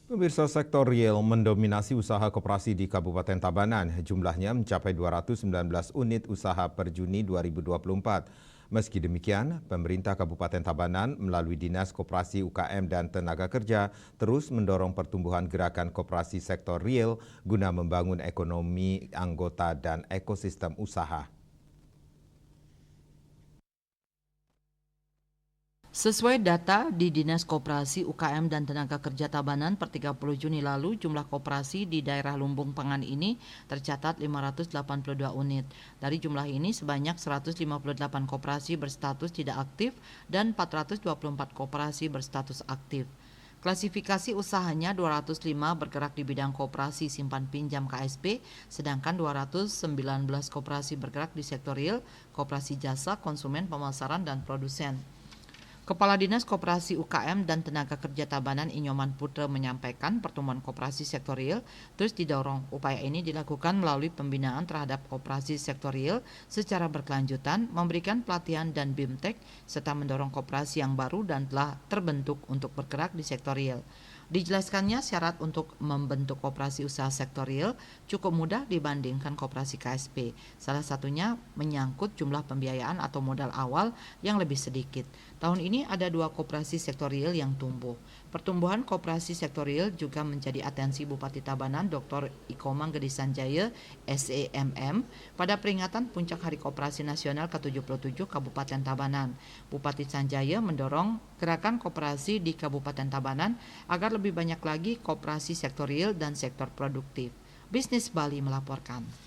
Pemirsa, sektor real mendominasi usaha koperasi di Kabupaten Tabanan. Jumlahnya mencapai 219 unit usaha per Juni 2024. Meski demikian, pemerintah Kabupaten Tabanan melalui Dinas Koperasi UKM dan Tenaga Kerja terus mendorong pertumbuhan gerakan koperasi sektor real guna membangun ekonomi anggota dan ekosistem usaha. Sesuai data di Dinas Koperasi UKM dan Tenaga Kerja Tabanan per 30 Juni lalu, jumlah koperasi di daerah lumbung pangan ini tercatat 582 unit. Dari jumlah ini sebanyak 158 koperasi berstatus tidak aktif dan 424 koperasi berstatus aktif. Klasifikasi usahanya 205 bergerak di bidang koperasi simpan pinjam KSP, sedangkan 219 koperasi bergerak di sektor real, koperasi jasa, konsumen, pemasaran, dan produsen. Kepala Dinas Koperasi UKM dan Tenaga Kerja Tabanan Inyoman Putra menyampaikan pertumbuhan koperasi sektor real terus didorong. Upaya ini dilakukan melalui pembinaan terhadap koperasi sektor real secara berkelanjutan, memberikan pelatihan dan BIMTEK, serta mendorong koperasi yang baru dan telah terbentuk untuk bergerak di sektor real. Dijelaskannya syarat untuk membentuk koperasi usaha sektor real cukup mudah dibandingkan koperasi KSP. Salah satunya menyangkut jumlah pembiayaan atau modal awal yang lebih sedikit. Tahun ini ada 2 koperasi sektor real yang tumbuh. Pertumbuhan koperasi sektor real juga menjadi atensi Bupati Tabanan Dr. Ikomang Gedi Sanjaya SEMM pada peringatan Puncak Hari Koperasi Nasional ke-77 Kabupaten Tabanan. Bupati Sanjaya mendorong gerakan koperasi di Kabupaten Tabanan agar lebih banyak lagi koperasi sektor real dan sektor produktif. Bisnis Bali melaporkan.